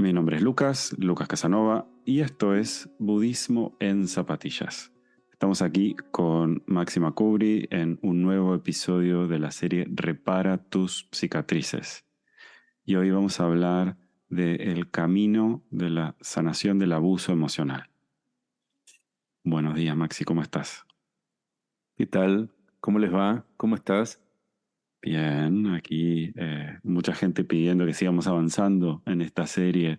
Mi nombre es Lucas Casanova, y esto es Budismo en Zapatillas. Estamos aquí con Máxima Cubri en un nuevo episodio de la serie Repara tus cicatrices. Y hoy vamos a hablar del camino de la sanación del abuso emocional. Buenos días, Maxi, ¿cómo estás? ¿Qué tal? ¿Cómo les va? ¿Cómo estás? Bien, aquí mucha gente pidiendo que sigamos avanzando en esta serie.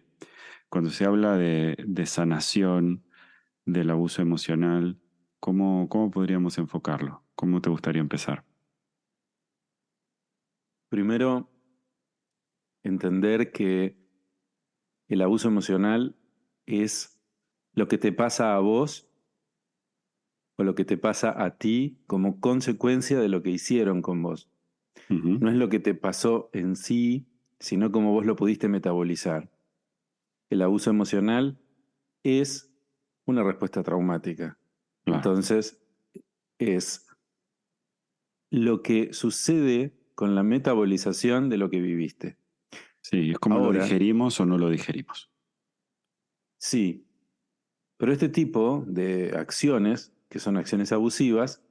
Cuando se habla de sanación del abuso emocional, ¿cómo podríamos enfocarlo? ¿Cómo te gustaría empezar? Primero, entender que el abuso emocional es lo que te pasa a vos o lo que te pasa a ti como consecuencia de lo que hicieron con vos. Ujú. No es lo que te pasó en sí, sino cómo vos lo pudiste metabolizar. El abuso emocional es una respuesta traumática. Claro. Entonces, es lo que sucede con la metabolización de lo que viviste. Sí, es como lo Ahora, digerimos o no lo digerimos. sí, pero este tipo de acciones, que son acciones abusivas,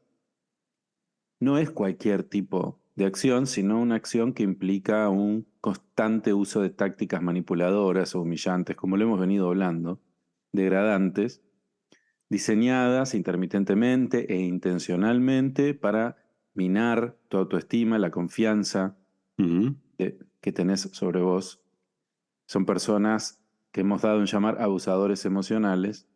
no es cualquier tipo de acción, sino una acción que implica un constante uso de tácticas manipuladoras o humillantes, como lo hemos venido hablando, degradantes, diseñadas intermitentemente e intencionalmente para minar tu autoestima, la confianza Ujú. que tenés sobre vos. Son personas que hemos dado en llamar abusadores emocionales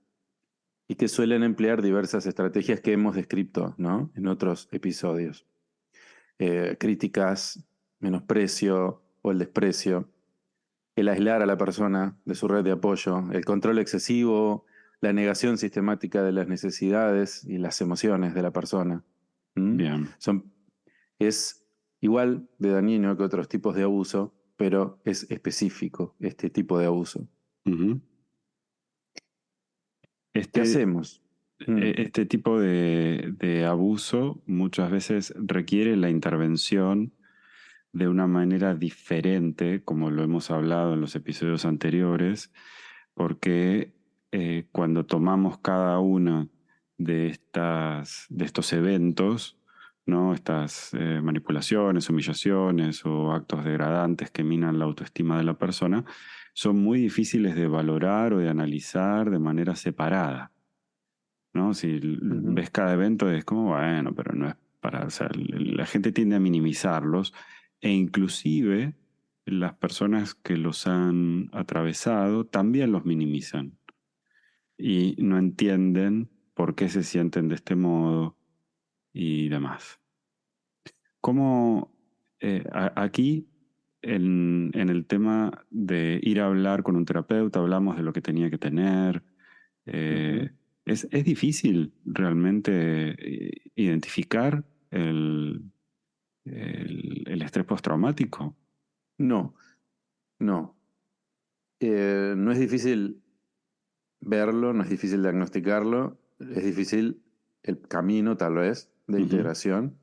y que suelen emplear diversas estrategias que hemos descrito, ¿no?, en otros episodios. Críticas, menosprecio o el desprecio, el aislar a la persona de su red de apoyo, el control excesivo, la negación sistemática de las necesidades y las emociones de la persona. ¿Mm? Bien. Son, es igual de dañino que otros tipos de abuso, pero es específico este tipo de abuso. Ujú. ¿Qué Este, hacemos? Mm, este tipo de abuso muchas veces requiere la intervención de una manera diferente, como lo hemos hablado en los episodios anteriores, porque cuando tomamos cada una de estos eventos, ¿no? Estas manipulaciones, humillaciones o actos degradantes que minan la autoestima de la persona, son muy difíciles de valorar o de analizar de manera separada, ¿no? Si ujú. ves cada evento es como, bueno, pero no es para, o sea, la gente tiende a minimizarlos, e inclusive las personas que los han atravesado también los minimizan y no entienden por qué se sienten de este modo y demás. ¿Cómo aquí en el tema de ir a hablar con un terapeuta hablamos de lo que tenía que tener? Ujú. eh, es difícil realmente identificar el estrés postraumático. No, no. No es difícil verlo, no es difícil diagnosticarlo, es difícil el camino, tal vez, de Ujú. integración.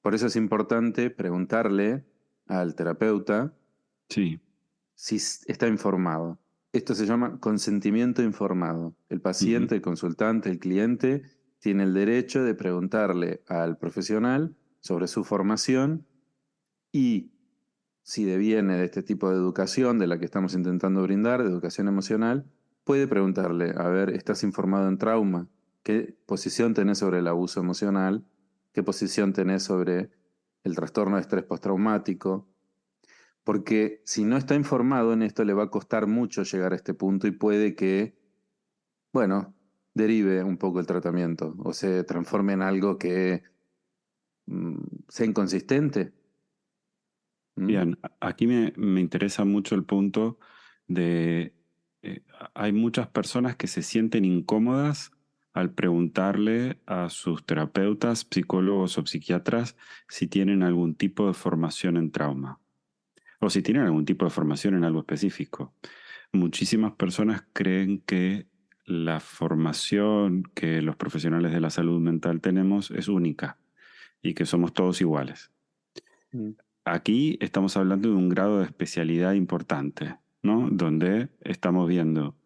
Por eso es importante preguntarle al terapeuta Sí. si está informado. Esto se llama consentimiento informado. El Ujú. paciente, el consultante, el cliente tiene el derecho de preguntarle al profesional sobre su formación y si deviene de este tipo de educación de la que estamos intentando brindar, de educación emocional, puede preguntarle, a ver, ¿estás informado en trauma? ¿Qué posición tenés sobre el abuso emocional? ¿Qué posición tenés sobre el trastorno de estrés postraumático? Porque si no está informado en esto, le va a costar mucho llegar a este punto y puede que, bueno, derive un poco el tratamiento o se transforme en algo que sea inconsistente. ¿Mm? Bien, aquí me interesa mucho el punto de, hay muchas personas que se sienten incómodas al preguntarle a sus terapeutas, psicólogos o psiquiatras si tienen algún tipo de formación en trauma o si tienen algún tipo de formación en algo específico. Muchísimas personas creen que la formación que los profesionales de la salud mental tenemos es única y que somos todos iguales. Mm. Aquí estamos hablando de un grado de especialidad importante. ¿no? Donde estamos viendo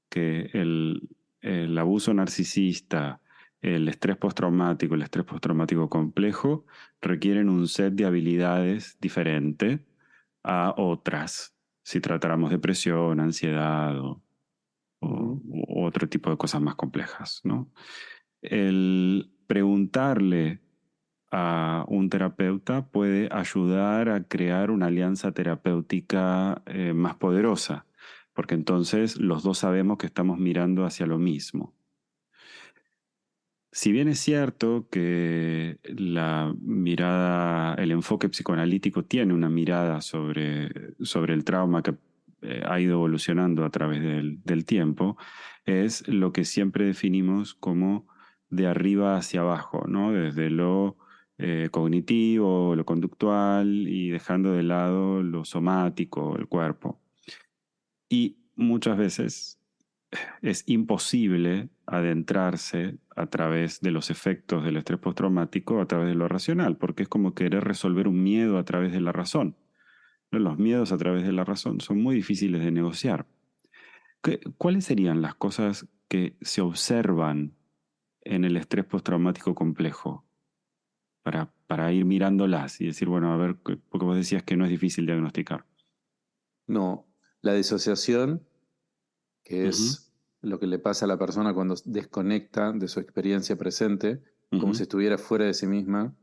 que el abuso narcisista, el estrés postraumático complejo, requieren un set de habilidades diferente a otras, si tratáramos depresión, ansiedad Ujú. u otro tipo de cosas más complejas, ¿no? El preguntarle a un terapeuta puede ayudar a crear una alianza terapéutica más poderosa, porque entonces los dos sabemos que estamos mirando hacia lo mismo. Si bien es cierto que la mirada, el enfoque psicoanalítico tiene una mirada sobre el trauma que ha ido evolucionando a través del tiempo, es lo que siempre definimos como de arriba hacia abajo, ¿no? Desde lo cognitivo, lo conductual y dejando de lado lo somático, el cuerpo. Y muchas veces es imposible adentrarse a través de los efectos del estrés postraumático a través de lo racional, porque es como querer resolver un miedo a través de la razón. ¿No? Los miedos a través de la razón son muy difíciles de negociar. ¿Cuáles serían las cosas que se observan en el estrés postraumático complejo para ir mirándolas y decir, bueno, a ver, porque vos decías que no es difícil diagnosticar? No, la disociación, que Ujú, es lo que le pasa a la persona cuando desconecta de su experiencia presente, como ujú. si estuviera fuera de sí misma,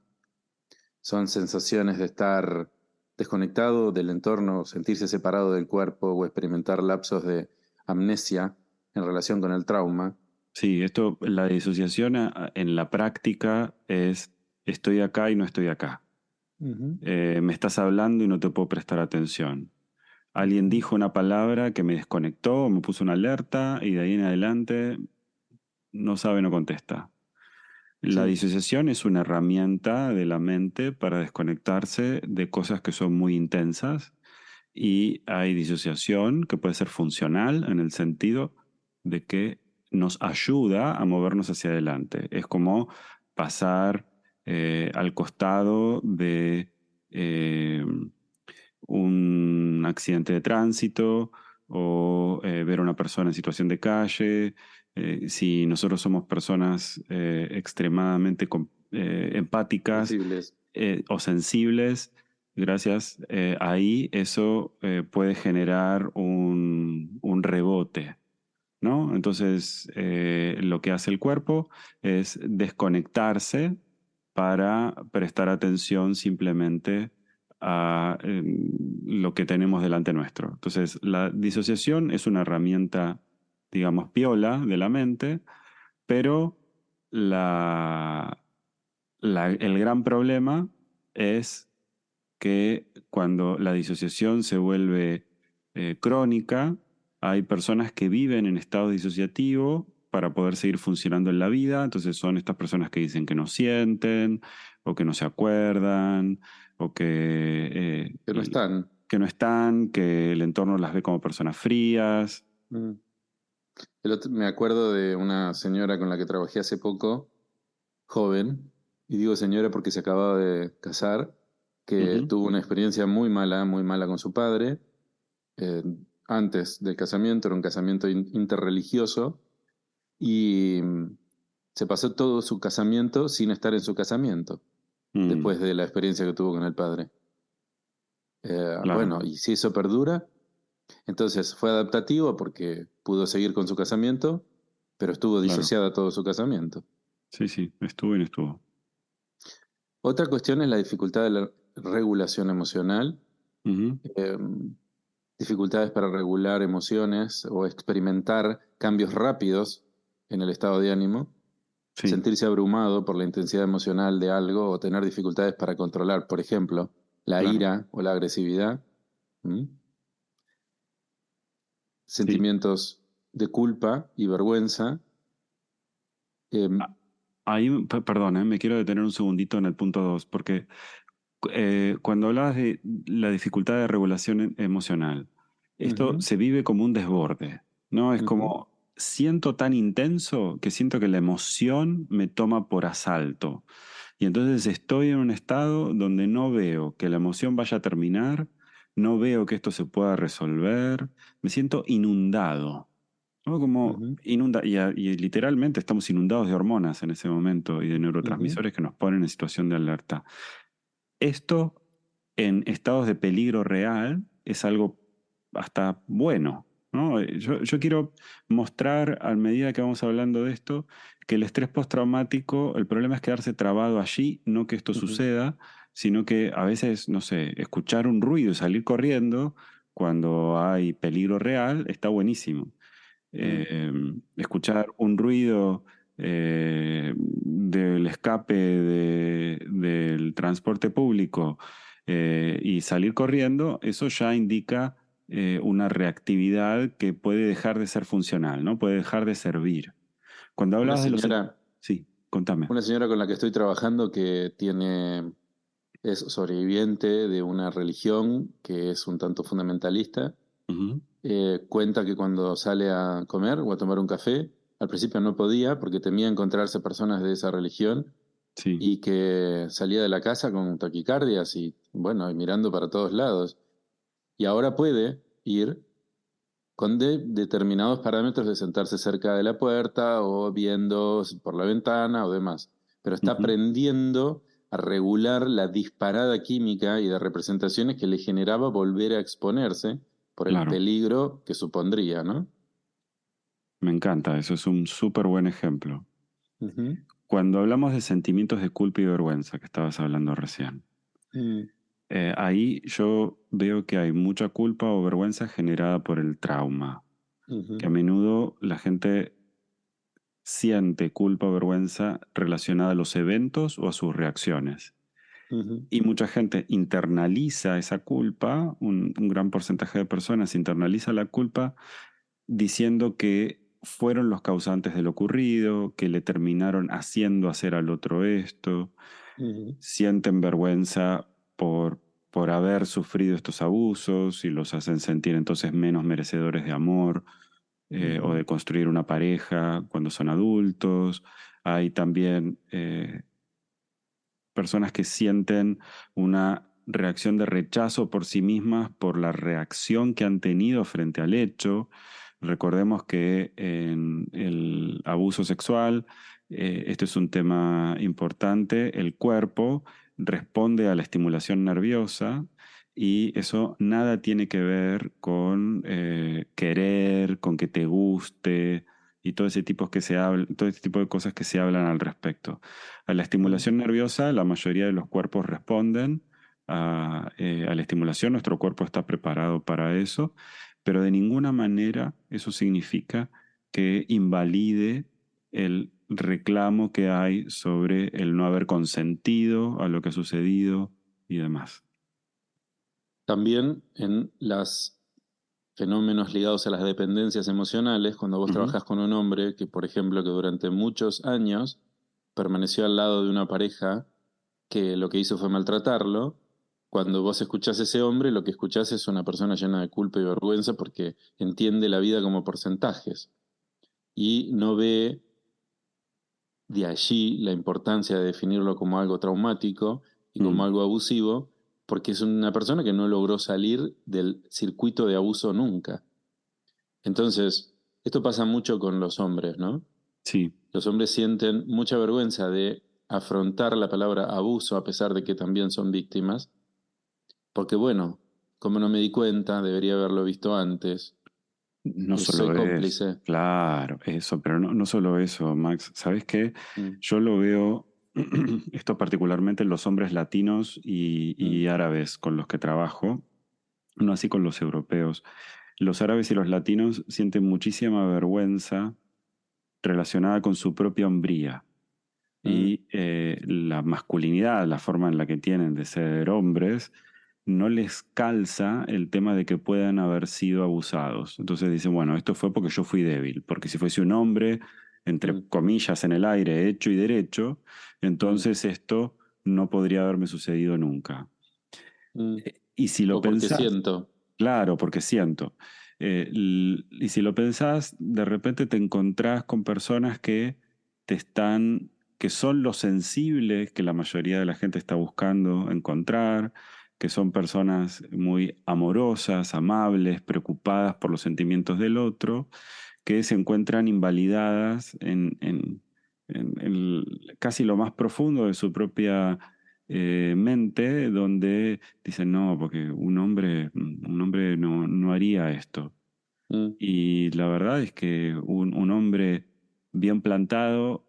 son sensaciones de estar desconectado del entorno, sentirse separado del cuerpo o experimentar lapsos de amnesia en relación con el trauma. Sí, esto, la disociación en la práctica es estoy acá y no estoy acá. Ujú, Me estás hablando y no te puedo prestar atención. Alguien ujú. dijo una palabra que me desconectó, me puso una alerta y de ahí en adelante no sabe, no contesta. La Sí, disociación es una herramienta de la mente para desconectarse de cosas que son muy intensas y hay disociación que puede ser funcional en el sentido de que nos ayuda a movernos hacia adelante. Es como pasar al costado de un accidente de tránsito o ver a una persona en situación de calle. Si nosotros somos personas extremadamente empáticas sensibles. o sensibles, gracias, ahí eso puede generar un rebote, ¿no? Entonces, lo que hace el cuerpo es desconectarse para prestar atención simplemente a lo que tenemos delante nuestro. Entonces, la disociación es una herramienta, digamos, piola de la mente, pero la, el gran problema es que cuando la disociación se vuelve crónica, hay personas que viven en estado disociativo para poder seguir funcionando en la vida, entonces son estas personas que dicen que no sienten, o que no se acuerdan, o Que no están. que no están, que el entorno las ve como personas frías. Mm. Me acuerdo de una señora con la que trabajé hace poco, joven, y digo señora porque se acababa de casar, que Ujú, tuvo una experiencia muy mala con su padre. eh, Antes del casamiento, era un casamiento interreligioso, y se pasó todo su casamiento sin estar en su casamiento, mm, después de la experiencia que tuvo con el padre. claro, Bueno, y si eso perdura, entonces fue adaptativo porque pudo seguir con su casamiento, pero estuvo claro. disociada todo su casamiento. Sí, sí, estuvo y no estuvo. Otra cuestión es la dificultad de la regulación emocional, Ujú, eh, dificultades para regular emociones o experimentar cambios rápidos en el estado de ánimo, sí, sentirse abrumado por la intensidad emocional de algo o tener dificultades para controlar, por ejemplo, la claro. ira o la agresividad. ¿Mm? Sí. Sentimientos de culpa y vergüenza. eh, Ahí, perdón, me quiero detener un segundito en el punto 2 porque cuando hablabas de la dificultad de regulación emocional, esto Ujú, se vive como un desborde, ¿no? Es ujú. como siento tan intenso que siento que la emoción me toma por asalto. Y entonces estoy en un estado donde no veo que la emoción vaya a terminar, no veo que esto se pueda resolver, me siento inundado, ¿no? Como Ujú, y literalmente estamos inundados de hormonas en ese momento y de ujú, neurotransmisores que nos ponen en situación de alerta. Esto en estados de peligro real es algo hasta bueno, ¿no? Yo quiero mostrar, a medida que vamos hablando de esto, que el estrés postraumático, el problema es quedarse trabado allí, no que esto ujú, suceda, sino que a veces, no sé, escuchar un ruido y salir corriendo cuando hay peligro real está buenísimo. mm. Escuchar un ruido del escape del transporte público y salir corriendo, eso ya indica una reactividad que puede dejar de ser funcional, ¿no? Puede dejar de servir. Cuando Una hablabas de los... señora, Sí, contame. una señora con la que estoy trabajando que es sobreviviente de una religión que es un tanto fundamentalista. Ujú. Cuenta que cuando sale a comer o a tomar un café, al principio no podía porque temía encontrarse personas de esa religión Sí. y que salía de la casa con taquicardias y bueno, y mirando para todos lados. Y ahora puede ir con determinados parámetros de sentarse cerca de la puerta o viendo por la ventana o demás. Pero está Ujú. aprendiendo a regular la disparada química y de representaciones que le generaba volver a exponerse por el Claro, peligro que supondría, ¿no? me encanta, eso es un súper buen ejemplo. Ujú. Cuando hablamos de sentimientos de culpa y vergüenza, que estabas hablando recién, Mm, ahí yo veo que hay mucha culpa o vergüenza generada por el trauma, que ujú, a menudo la gente siente culpa o vergüenza relacionada a los eventos o a sus reacciones. ujú, Y mucha gente internaliza esa culpa, un gran porcentaje de personas internaliza la culpa diciendo que fueron los causantes de lo ocurrido, que le terminaron haciendo hacer al otro esto, ujú, sienten vergüenza por haber sufrido estos abusos y los hacen sentir entonces menos merecedores de amor o ujú, de construir una pareja cuando son adultos. Hay también personas que sienten una reacción de rechazo por sí mismas por la reacción que han tenido frente al hecho. Recordemos que en el abuso sexual, esto es un tema importante, el cuerpo responde a la estimulación nerviosa y eso nada tiene que ver con querer, con que te guste y todo ese tipo todo ese tipo de cosas que se hablan al respecto. A la mm. estimulación nerviosa, la mayoría de los cuerpos responden a la estimulación, nuestro cuerpo está preparado para eso, pero de ninguna manera eso significa que invalide el reclamo que hay sobre el no haber consentido a lo que ha sucedido y demás. También en los fenómenos ligados a las dependencias emocionales, cuando vos Ujú. trabajás con un hombre que, por ejemplo, que durante muchos años permaneció al lado de una pareja que lo que hizo fue maltratarlo, cuando vos escuchás a ese hombre, lo que escuchás es una persona llena de culpa y vergüenza porque entiende la vida como porcentajes y no ve de allí la importancia de definirlo como algo traumático y como Mm. algo abusivo, porque es una persona que no logró salir del circuito de abuso nunca. Entonces, esto pasa mucho con los hombres, ¿no? Sí, Los hombres sienten mucha vergüenza de afrontar la palabra abuso a pesar de que también son víctimas, porque bueno, como no me di cuenta, debería haberlo visto antes, no soy solo es, cómplice. claro, eso, pero no solo eso, Max. ¿Sabes qué? Mm, Yo lo veo, esto particularmente en los hombres latinos mm, y árabes con los que trabajo, no así con los europeos. Los árabes y los latinos sienten muchísima vergüenza relacionada con su propia hombría mm, y la masculinidad, la forma en la que tienen de ser hombres, no les calza el tema de que puedan haber sido abusados. Entonces dicen, bueno, esto fue porque yo fui débil, porque si fuese un hombre, entre mm, comillas, en el aire, hecho y derecho, mm, entonces esto no podría haberme sucedido nunca. mm. Y si lo O porque pensás, siento. claro, porque siento. Y si lo pensás, de repente te encontrás con personas que te están, que son los sensibles que la mayoría de la gente está buscando encontrar, que son personas muy amorosas, amables, preocupadas por los sentimientos del otro, que se encuentran invalidadas en casi lo más profundo de su propia mente, donde dicen, no, porque un hombre no haría esto. Mm, Y la verdad es que un hombre bien plantado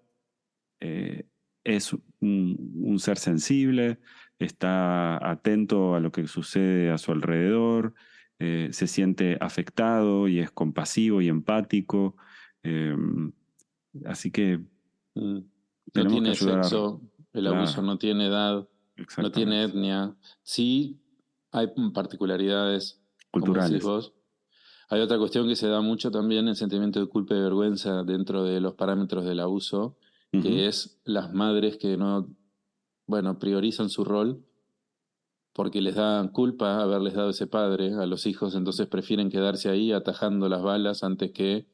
eh, es un ser sensible, está atento a lo que sucede a su alrededor, se siente afectado y es compasivo y empático. eh, Así que mm. No tenemos que tiene ayudar, sexo, el abuso claro, no tiene edad, no tiene exactamente. etnia. Sí, hay particularidades, como decís Culturales. vos. Hay otra cuestión que se da mucho también, el sentimiento de culpa y vergüenza dentro de los parámetros del abuso, Ujú. que es las madres que no, bueno, priorizan su rol porque les da culpa haberles dado ese padre a los hijos, entonces prefieren quedarse ahí atajando las balas antes que,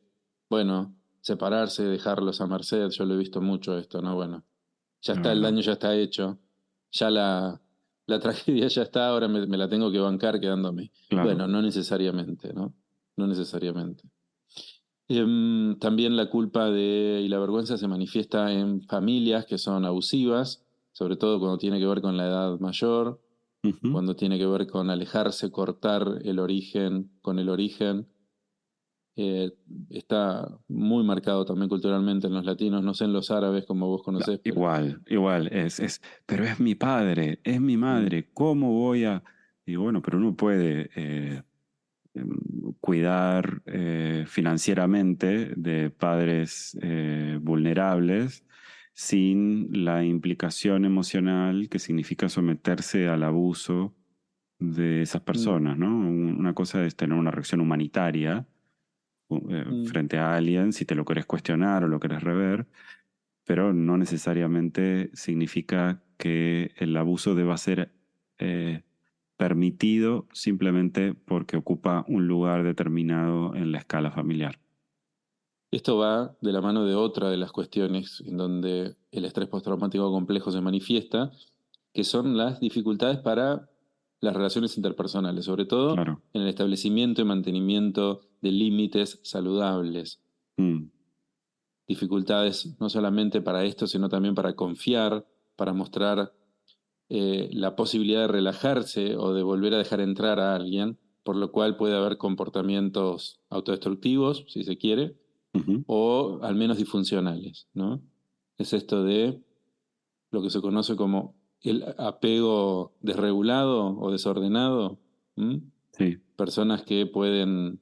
bueno, separarse, dejarlos a merced. Yo lo he visto mucho esto, ¿no? Bueno, ya Es está, el verdad, daño ya está hecho, ya la tragedia ya está, ahora me la tengo que bancar quedándome. claro. Bueno, no necesariamente, ¿no? No necesariamente. También la culpa y la vergüenza se manifiesta en familias que son abusivas, sobre todo cuando tiene que ver con la edad mayor, Ujú. cuando tiene que ver con alejarse, cortar el origen con el origen. Eh, Está muy marcado también culturalmente en los latinos, no sé en los árabes como vos No, conocés, pero igual, pero es mi padre, es mi mm, madre, ¿cómo voy a...? Y bueno, pero uno puede cuidar financieramente de padres vulnerables sin la implicación emocional que significa someterse al abuso de esas mm, personas, ¿no? Una cosa es tener una reacción humanitaria mm. frente a alguien, si te lo querés cuestionar o lo querés rever, pero no necesariamente significa que el abuso deba ser eh, permitido simplemente porque ocupa un lugar determinado en la escala familiar. Esto va de la mano de otra de las cuestiones en donde el estrés postraumático complejo se manifiesta, que son las dificultades para las relaciones interpersonales, sobre todo Claro. en el establecimiento y mantenimiento de límites saludables. Mm, Dificultades no solamente para esto, sino también para confiar, para mostrar la posibilidad de relajarse o de volver a dejar entrar a alguien, por lo cual puede haber comportamientos autodestructivos, si se quiere, ujú. o al menos disfuncionales, ¿no? Es esto de lo que se conoce como el apego desregulado o desordenado. ¿M? Sí, Personas que pueden,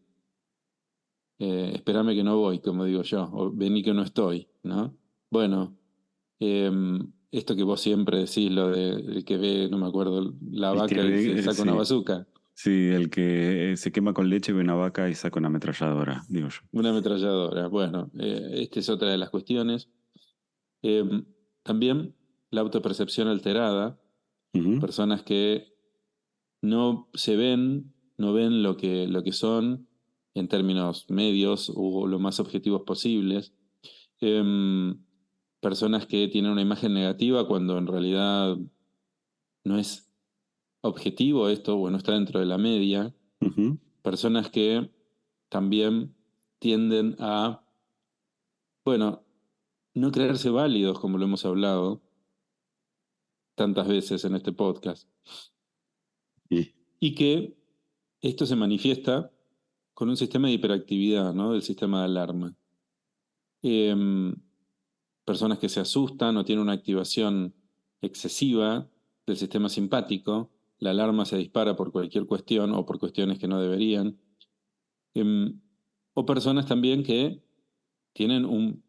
espérame que no voy, como digo yo, o vení que no estoy, ¿no? Bueno, eh, esto que vos siempre decís, lo de el que ve, no me acuerdo, la el que vaca y se ve, saca una sí, bazuca, sí, el que se quema con leche ve una vaca y saca una ametralladora, digo yo. una ametralladora. Bueno, esta es otra de las cuestiones. Eh, También la autopercepción alterada, Ujú. personas que no se ven, no ven lo que son en términos medios o lo más objetivos posibles. Eh, Personas que tienen una imagen negativa cuando en realidad no es objetivo esto o no está dentro de la media. Ujú. Personas que también tienden a, bueno, no creerse válidos, como lo hemos hablado tantas veces en este podcast. Y Y que esto se manifiesta con un sistema de hiperactividad, ¿no? Del sistema de alarma. Em, Personas que se asustan o tienen una activación excesiva del sistema simpático, la alarma se dispara por cualquier cuestión o por cuestiones que no deberían. Em, o personas también que tienen un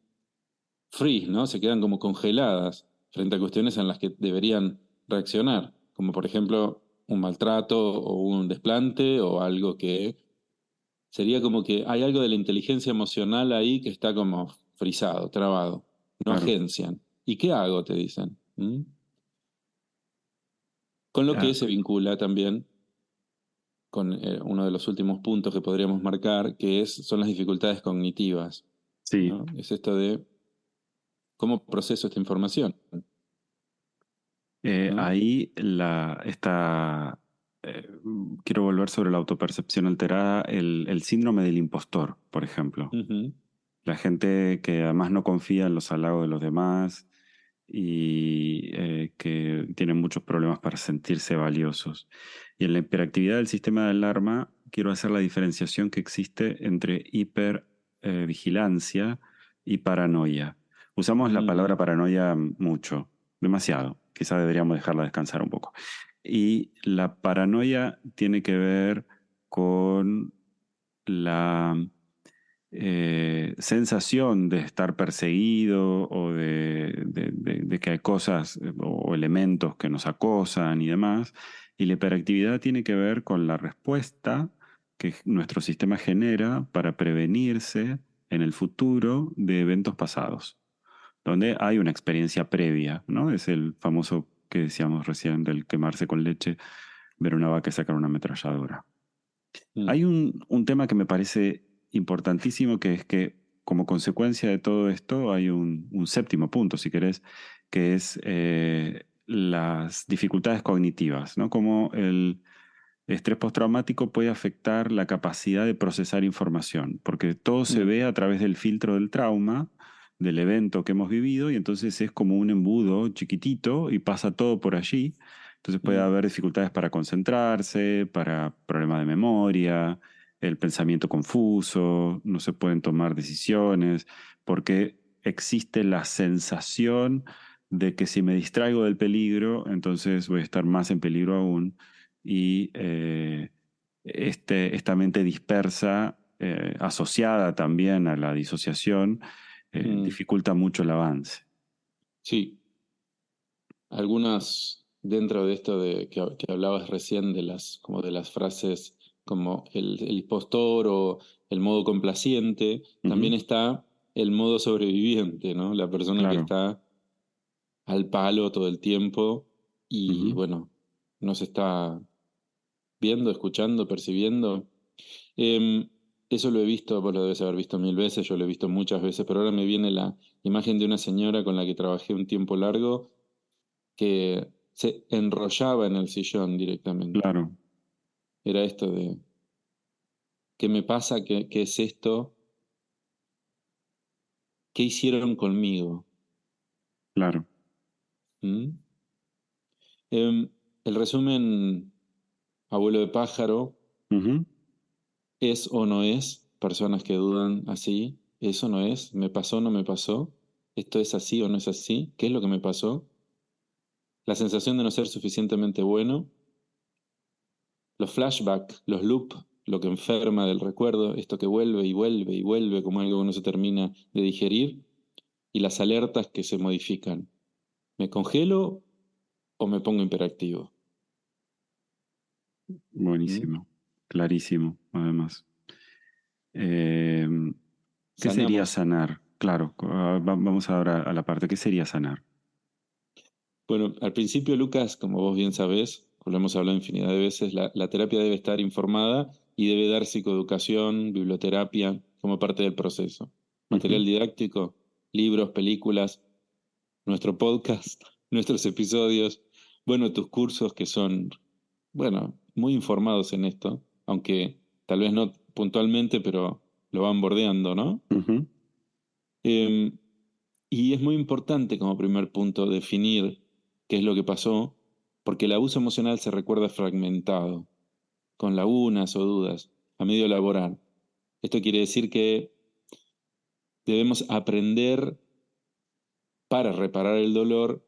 freeze, ¿no? Se quedan como congeladas frente a cuestiones en las que deberían reaccionar, como por ejemplo un maltrato o un desplante o algo que sería como que hay algo de la inteligencia emocional ahí que está como frisado, trabado. No claro, agencian. ¿Y qué hago? Te dicen. ¿Mm? Con lo que ah, se vincula también con uno de los últimos puntos que podríamos marcar, que son las dificultades cognitivas, sí. ¿no? Es esto de cómo proceso esta información, ¿no? Ahí esta quiero volver sobre la autopercepción alterada, el síndrome del impostor, por ejemplo. Ujú, La gente que además no confía en los halagos de los demás y que tienen muchos problemas para sentirse valiosos. Y en la hiperactividad del sistema de alarma, quiero hacer la diferenciación que existe entre hipervigilancia y paranoia. Usamos la palabra ujú, paranoia mucho, demasiado. Quizá deberíamos dejarla descansar un poco. Y la paranoia tiene que ver con la sensación de estar perseguido o de que hay cosas o elementos que nos acosan y demás. Y la hiperactividad tiene que ver con la respuesta que nuestro sistema genera para prevenirse en el futuro de eventos pasados, donde hay una experiencia previa, ¿no? Es el famoso que decíamos recién del quemarse con leche, ver una vaca sacar una ametralladora. mm, Hay un tema que me parece importantísimo, que es que como consecuencia de todo esto hay un séptimo punto, si querés, que es las dificultades cognitivas, ¿no? Como el estrés postraumático puede afectar la capacidad de procesar información, porque todo se mm, ve a través del filtro del trauma, del evento que hemos vivido, y entonces es como un embudo chiquitito y pasa todo por allí. Entonces puede mm, haber dificultades para concentrarse, para problemas de memoria, el pensamiento confuso, no se pueden tomar decisiones, porque existe la sensación de que si me distraigo del peligro, entonces voy a estar más en peligro aún y esta mente dispersa, asociada también a la disociación, mm. dificulta mucho el avance. Sí, algunas dentro de esto que hablabas recién de como de las frases como el impostor o el modo complaciente, Ujú, también está el modo sobreviviente, ¿no? La persona que claro. está al palo todo el tiempo y Ujú, bueno, no se está viendo, escuchando, percibiendo. Em, Eso lo he visto, vos lo debes haber visto mil veces, yo lo he visto muchas veces, pero ahora me viene la imagen de una señora con la que trabajé un tiempo largo que se enrollaba en el sillón directamente. claro, Era esto de, ¿qué me pasa? ¿Qué es esto? ¿Qué hicieron conmigo? claro. ¿Mm? Em, el resumen, abuelo de pájaro, Ujú, es o no es, personas que dudan así, eso no es, me pasó o no me pasó, esto es así o no es así, ¿qué es lo que me pasó? La sensación de no ser suficientemente bueno, los flashbacks, los loops, lo que enferma del recuerdo, esto que vuelve y vuelve y vuelve como algo que no se termina de digerir, y las alertas que se modifican. ¿Me congelo o me pongo hiperactivo? ¿Mm? buenísimo, clarísimo, además. Eh, ¿Qué sería Sanamos. sanar? Claro, vamos ahora a la parte. ¿Qué sería sanar? Bueno, al principio, Lucas, como vos bien sabés, lo hemos hablado infinidad de veces, la terapia debe estar informada y debe dar psicoeducación, biblioterapia como parte del proceso. Ujú, Material didáctico, libros, películas, nuestro podcast, nuestros episodios, bueno, tus cursos que son, bueno, muy informados en esto, aunque tal vez no puntualmente, pero lo van bordeando, ¿no? ujú, Eh, y es muy importante como primer punto definir qué es lo que pasó, porque el abuso emocional se recuerda fragmentado, con lagunas o dudas, a medio elaborar. Esto quiere decir que debemos aprender para reparar el dolor,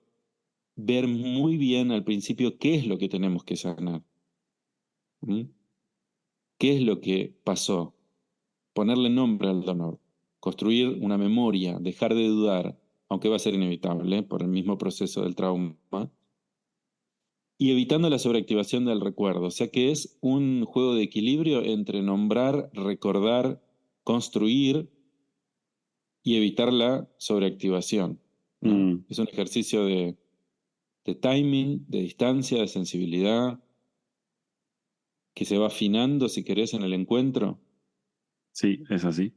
ver muy bien al principio qué es lo que tenemos que sanar. ¿Mm? ¿Qué es lo que pasó? Ponerle nombre al dolor, construir una memoria, dejar de dudar, aunque va a ser inevitable por el mismo proceso del trauma, y evitando la sobreactivación del recuerdo. O sea que es un juego de equilibrio entre nombrar, recordar, construir y evitar la sobreactivación, ¿no? mm. Es un ejercicio de timing, de distancia, de sensibilidad, que se va afinando, si querés, en el encuentro. Sí, es así.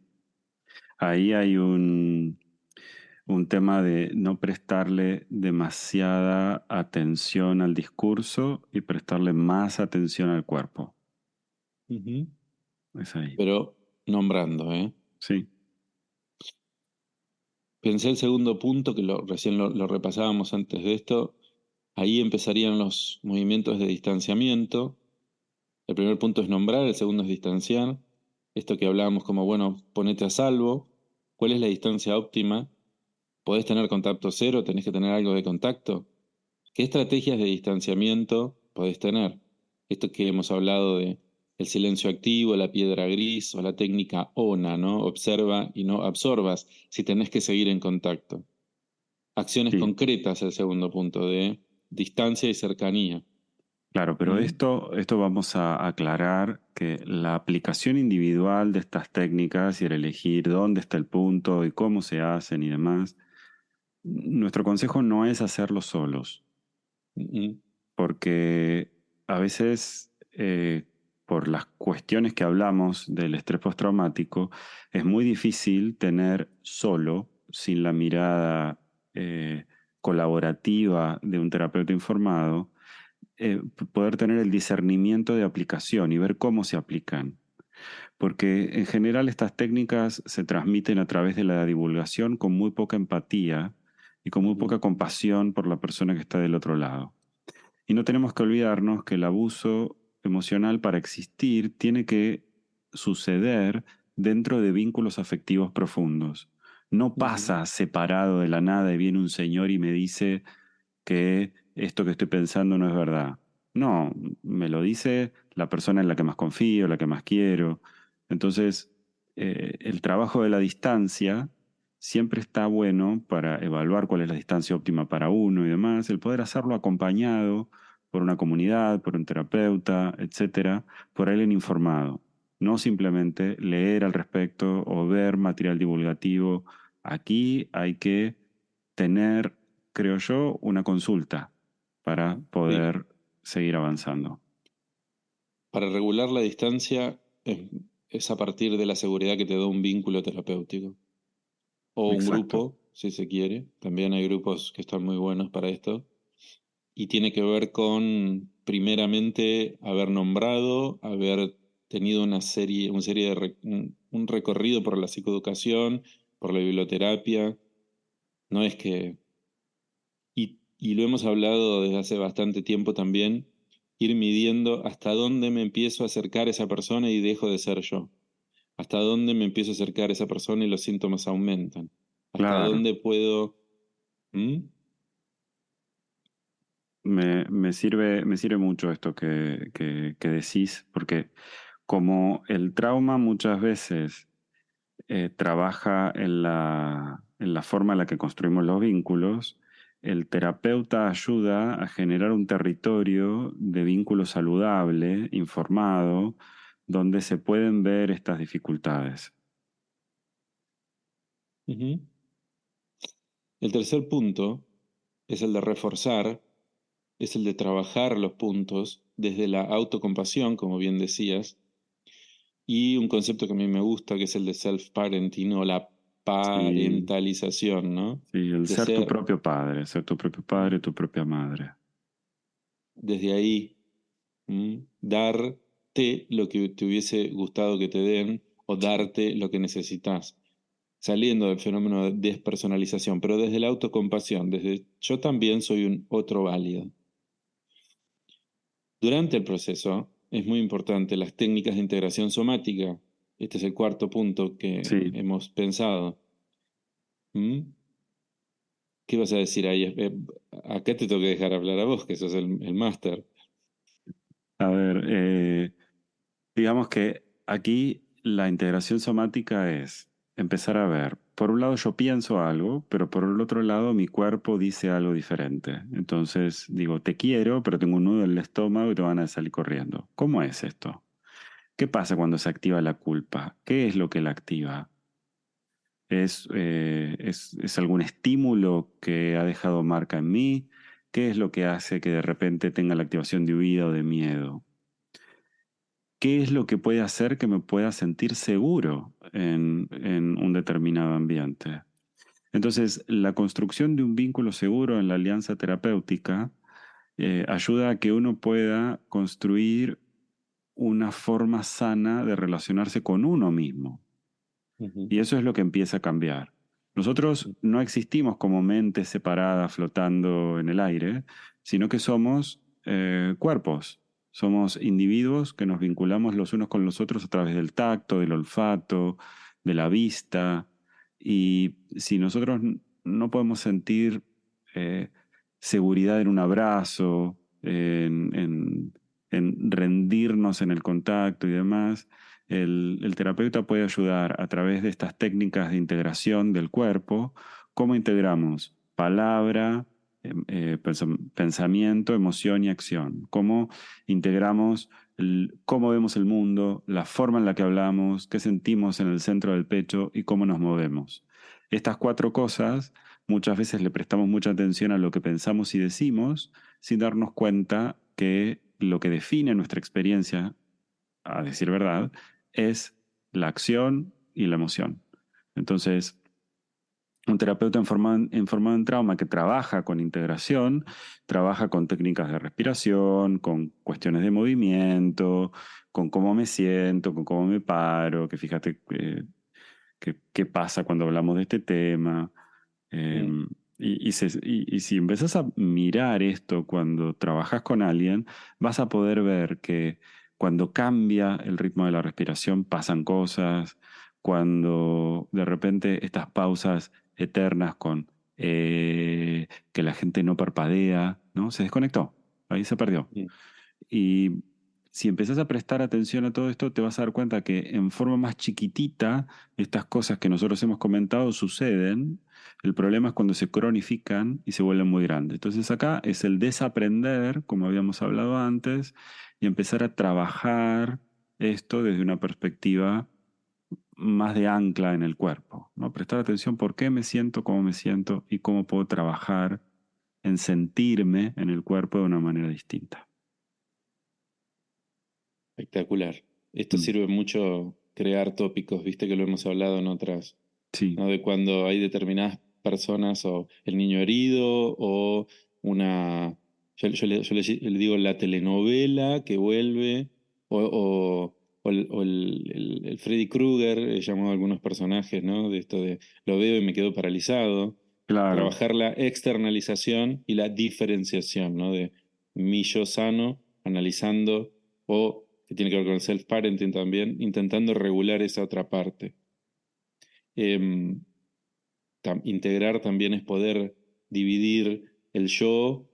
Ahí hay un tema de no prestarle demasiada atención al discurso y prestarle más atención al cuerpo. Ujú. Es ahí. Pero nombrando, ¿eh? Sí, Pensé el segundo punto, que recién lo repasábamos antes de esto. Ahí empezarían los movimientos de distanciamiento. El primer punto es nombrar, el segundo es distanciar. Esto que hablábamos como, bueno, ponete a salvo. ¿Cuál es la distancia óptima? ¿Podés tener contacto cero? ¿Tenés que tener algo de contacto? ¿Qué estrategias de distanciamiento podés tener? Esto que hemos hablado de el silencio activo, la piedra gris o la técnica ONA, ¿no? Observa y no absorbas si tenés que seguir en contacto. Acciones sí, concretas, el segundo punto, de distancia y cercanía. claro, pero ¿Mm? esto vamos a aclarar que la aplicación individual de estas técnicas y el elegir dónde está el punto y cómo se hacen y demás, nuestro consejo no es hacerlo solos, Mm, porque a veces, por las cuestiones que hablamos del estrés postraumático, es muy difícil tener solo, sin la mirada colaborativa de un terapeuta informado, poder tener el discernimiento de aplicación y ver cómo se aplican. Porque en general estas técnicas se transmiten a través de la divulgación con muy poca empatía y con muy mm, poca compasión por la persona que está del otro lado. Y no tenemos que olvidarnos que el abuso emocional para existir tiene que suceder dentro de vínculos afectivos profundos. No mm, pasa separado de la nada y viene un señor y me dice que esto que estoy pensando no es verdad. No, me lo dice la persona en la que más confío, la que más quiero. Entonces, el trabajo de la distancia siempre está bueno para evaluar cuál es la distancia óptima para uno y demás, el poder hacerlo acompañado por una comunidad, por un terapeuta, etcétera, por alguien informado. No simplemente leer al respecto o ver material divulgativo. Aquí hay que tener, creo yo, una consulta para sí. poder seguir avanzando. Para regular la distancia es a partir de la seguridad que te da un vínculo terapéutico o un Exacto. grupo, si se quiere. También hay grupos que están muy buenos para esto. Y tiene que ver con, primeramente, haber nombrado, haber tenido una serie de un recorrido por la psicoeducación, por la biblioterapia. No es que, y lo hemos hablado desde hace bastante tiempo también, ir midiendo hasta dónde me empiezo a acercar a esa persona y dejo de ser yo. Hasta dónde me empiezo a acercar a esa persona y los síntomas aumentan. Hasta Claro. dónde puedo... ¿Mm? Me sirve mucho esto que decís, porque como el trauma muchas veces trabaja en la forma en la que construimos los vínculos, el terapeuta ayuda a generar un territorio de vínculo saludable, informado, donde se pueden ver estas dificultades. Ujú. El tercer punto es el de reforzar, es el de trabajar los puntos desde la autocompasión, como bien decías, y un concepto que a mí me gusta, que es el de self-parenting o la Sí, parentalización, ¿no? sí, el De ser tu propio padre, tu propia madre. desde ahí, darte lo que te hubiese gustado que te den o Sí. darte lo que necesitas, saliendo del fenómeno de despersonalización, pero desde la autocompasión, desde yo también soy un otro válido. Durante el proceso es muy importante las técnicas de integración somática. Este es el cuarto punto que Sí, hemos pensado. ¿Mm? ¿Qué vas a decir ahí? Acá te tengo que dejar hablar a vos, que sos el máster. a ver, digamos que aquí la integración somática es empezar a ver, por un lado yo pienso algo, pero por el otro lado mi cuerpo dice algo diferente. Entonces digo, te quiero, pero tengo un nudo en el estómago y te van a salir corriendo. ¿Cómo es esto? ¿Qué pasa cuando se activa la culpa? ¿Qué es lo que la activa? Es algún estímulo que ha dejado marca en mí? ¿Qué es lo que hace que de repente tenga la activación de huida o de miedo? ¿Qué es lo que puede hacer que me pueda sentir seguro en un determinado ambiente? Entonces, la construcción de un vínculo seguro en la alianza terapéutica ayuda a que uno pueda construir una forma sana de relacionarse con uno mismo. Ujú, Y eso es lo que empieza a cambiar. Nosotros no existimos como mentes separadas flotando en el aire, sino que somos cuerpos. Somos individuos que nos vinculamos los unos con los otros a través del tacto, del olfato, de la vista. Y si nosotros no podemos sentir eh, seguridad en un abrazo, en rendirnos en el contacto y demás, el terapeuta puede ayudar a través de estas técnicas de integración del cuerpo. ¿Cómo integramos palabra, pensamiento, emoción y acción? ¿Cómo integramos cómo vemos el mundo, la forma en la que hablamos, qué sentimos en el centro del pecho y cómo nos movemos? Estas cuatro cosas muchas veces le prestamos mucha atención a lo que pensamos y decimos sin darnos cuenta que lo que define nuestra experiencia, a decir verdad, es la acción y la emoción. Entonces, un terapeuta informado en trauma que trabaja con integración, trabaja con técnicas de respiración, con cuestiones de movimiento, con cómo me siento, con cómo me paro, que fíjate qué pasa cuando hablamos de este tema. Eh, mm, y si empezás a mirar esto cuando trabajas con alguien, vas a poder ver que cuando cambia el ritmo de la respiración pasan cosas, cuando de repente estas pausas eternas con que la gente no parpadea, ¿no? Se desconectó, ahí se perdió. mm, Y si empezás a prestar atención a todo esto, te vas a dar cuenta que en forma más chiquitita estas cosas que nosotros hemos comentado suceden. El problema es cuando se cronifican y se vuelven muy grandes. Entonces acá es el desaprender, como habíamos hablado antes, y empezar a trabajar esto desde una perspectiva más de ancla en el cuerpo, ¿no? Prestar atención por qué me siento, cómo me siento y cómo puedo trabajar en sentirme en el cuerpo de una manera distinta. espectacular. Esto Mm, sirve mucho crear tópicos, viste que lo hemos hablado en otras, sí. ¿no? De cuando hay determinadas personas o el niño herido o una, yo le digo la telenovela que vuelve o el Freddy Krueger, he llamado a algunos personajes, ¿no? De esto de lo veo y me quedo paralizado. Claro, Trabajar la externalización y la diferenciación, ¿no? De mi yo sano, analizando o que tiene que ver con el self-parenting también, intentando regular esa otra parte. Em, Integrar también es poder dividir el yo,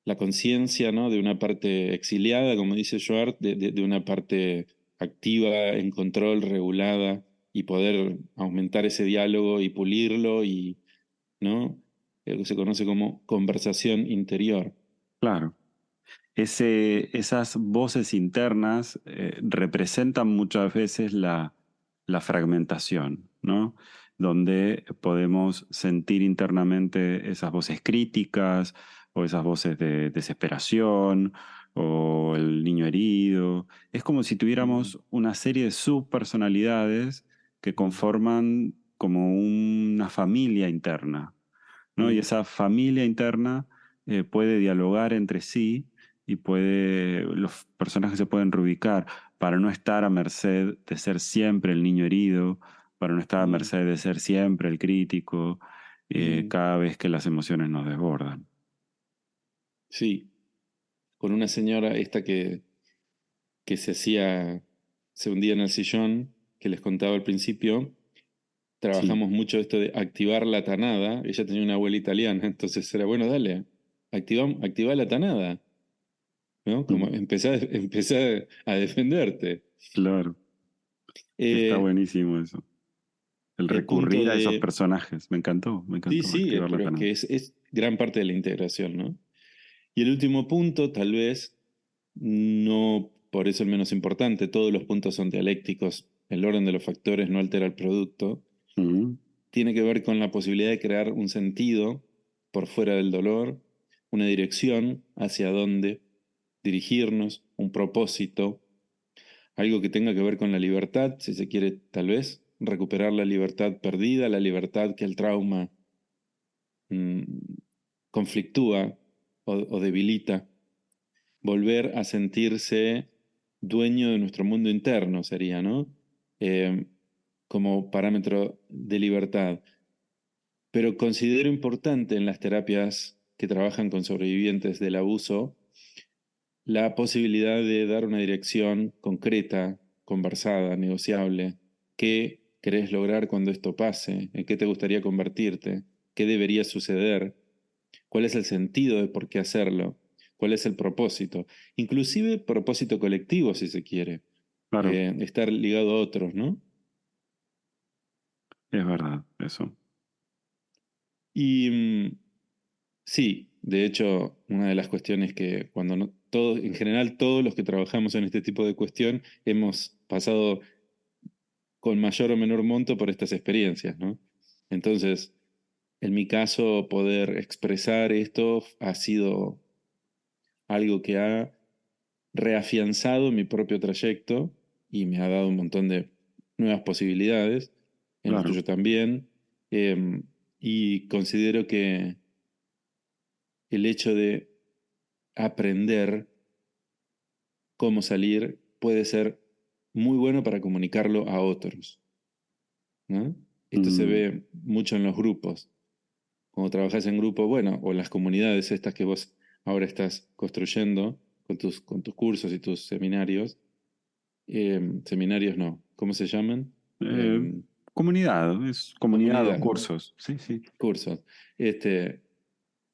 la conciencia, ¿no? De una parte exiliada, como dice Joart, de una parte activa, en control, regulada, y poder aumentar ese diálogo y pulirlo, y, ¿no? Lo que se conoce como conversación interior. claro. Esas voces internas representan muchas veces la fragmentación, ¿no? Donde podemos sentir internamente esas voces críticas o esas voces de desesperación o el niño herido. Es como si Mm, tuviéramos una serie de subpersonalidades que mm, conforman como una familia interna, ¿no? Y mm, esa familia interna puede dialogar entre sí y los personajes se pueden reubicar para no estar a merced de ser siempre el niño herido, para no estar a mm, merced de ser siempre el crítico, mm. cada vez que las emociones nos desbordan. Sí, con una señora esta que se hundía en el sillón, que les contaba al principio, Sí, trabajamos mucho esto de activar la tanada. Ella tenía una abuela italiana, entonces era bueno, dale, activa la tanada, ¿no? Como mm, empezá a defenderte. claro, está Eh, buenísimo eso. El el punto recurrir a esos de, personajes, me sí, encantó sí, activar la pero es tanada. que es gran parte de la integración, ¿no? Y el último punto, tal vez, no por eso el menos importante, todos los puntos son dialécticos, el orden de los factores no altera el producto, Mm, tiene que ver con la posibilidad de crear un sentido por fuera del dolor, una dirección hacia dónde dirigirnos, un propósito, algo que tenga que ver con la libertad, si se quiere, tal vez, recuperar la libertad perdida, la libertad que el trauma conflictúa o debilita. Volver a sentirse dueño de nuestro mundo interno sería, ¿no? Como parámetro de libertad. Pero considero importante en las terapias que trabajan con sobrevivientes del abuso la posibilidad de dar una dirección concreta, conversada, negociable. ¿Qué querés lograr cuando esto pase? ¿En qué te gustaría convertirte? ¿Qué debería suceder? ¿Cuál es el sentido de por qué hacerlo? ¿Cuál es el propósito? Inclusive propósito colectivo, si se quiere. Claro, Estar ligado a otros, ¿no? es verdad, eso. Y sí, de hecho, una de las cuestiones que cuando no, todos, en general, todos los que trabajamos en este tipo de cuestión hemos pasado con mayor o menor monto por estas experiencias, ¿no? Entonces, en mi caso, poder expresar esto ha sido algo que ha reafianzado mi propio trayecto y me ha dado un montón de nuevas posibilidades, en el Claro. tuyo también, y considero que el hecho de aprender cómo salir puede ser muy bueno para comunicarlo a otros, ¿no? Esto se Mm, ve mucho en los grupos. Cuando trabajas en grupo, bueno, o en las comunidades estas que vos ahora estás construyendo con tus cursos y tus seminarios. Seminarios no, ¿cómo se llaman? eh, Em, comunidad, es comunidad o Comunidad, cursos. Sí, sí. cursos. Este,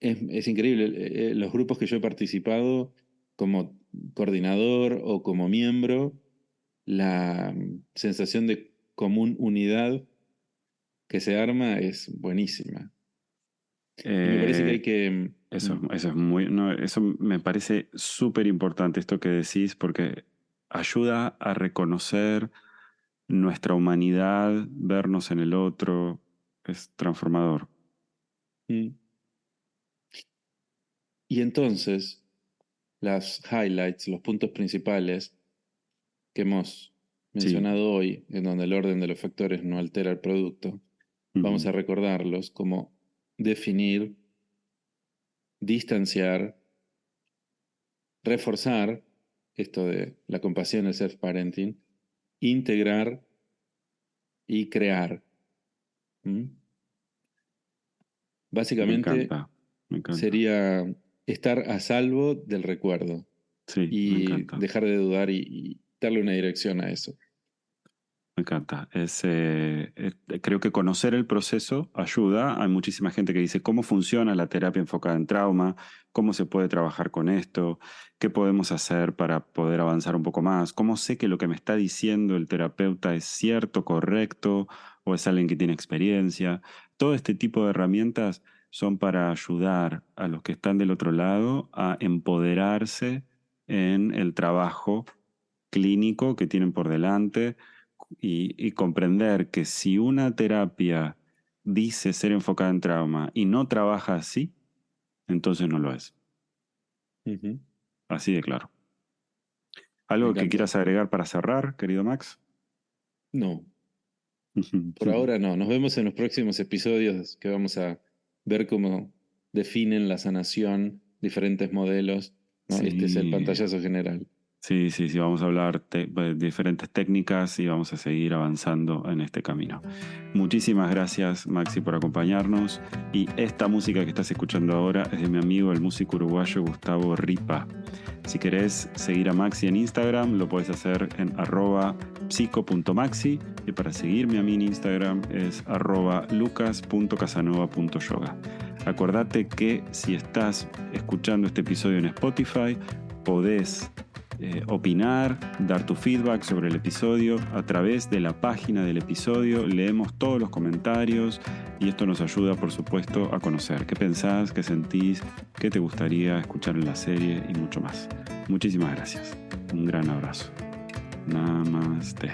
es increíble. Los grupos que yo he participado como coordinador o como miembro, la sensación de común unidad que se arma es buenísima. Y me parece que hay Eh, que... eso es muy, no, eso me parece súper importante esto que decís porque ayuda a reconocer nuestra humanidad, vernos en el otro, es transformador. mm. Y entonces, las highlights, los puntos principales que hemos Sí. mencionado hoy, en donde el orden de los factores no altera el producto, vamos Ujú. a recordarlos como definir, distanciar, reforzar, esto de la compasión, el self-parenting, integrar y crear. ¿Mm? Me Básicamente encanta, me encanta. sería estar a salvo del recuerdo Sí, me y encanta. dejar de dudar y darle una dirección a eso. Me encanta. Creo que conocer el proceso ayuda. Hay muchísima gente que dice cómo funciona la terapia enfocada en trauma, cómo se puede trabajar con esto, qué podemos hacer para poder avanzar un poco más, cómo sé que lo que me está diciendo el terapeuta es cierto, correcto, o es alguien que tiene experiencia. Todo este tipo de herramientas son para ayudar a los que están del otro lado a empoderarse en el trabajo clínico que tienen por delante y comprender que si una terapia dice ser enfocada en trauma y no trabaja así, entonces no lo es. Ujú. Así de claro. Me ¿Algo que encanta. quieras agregar para cerrar, querido Max? No, por ahora no. Nos vemos en los próximos episodios que vamos a ver cómo definen la sanación, diferentes modelos, ¿no? Este es el Sí, pantallazo general. sí, sí, sí, vamos a hablar de diferentes técnicas y vamos a seguir avanzando en este camino. Muchísimas gracias, Maxi, por acompañarnos. Y esta música que estás escuchando ahora es de mi amigo, el músico uruguayo Gustavo Ripa. Si querés seguir a Maxi en Instagram, lo puedes hacer en @psico.maxi. Y para seguirme a mí en Instagram es @lucas.casanova.yoga. Acordate que si estás escuchando este episodio en Spotify, podés opinar, dar tu feedback sobre el episodio a través de la página del episodio. Leemos todos los comentarios y esto nos ayuda, por supuesto, a conocer qué pensás, qué sentís, qué te gustaría escuchar en la serie y mucho más. Muchísimas gracias. Un gran abrazo. Namaste.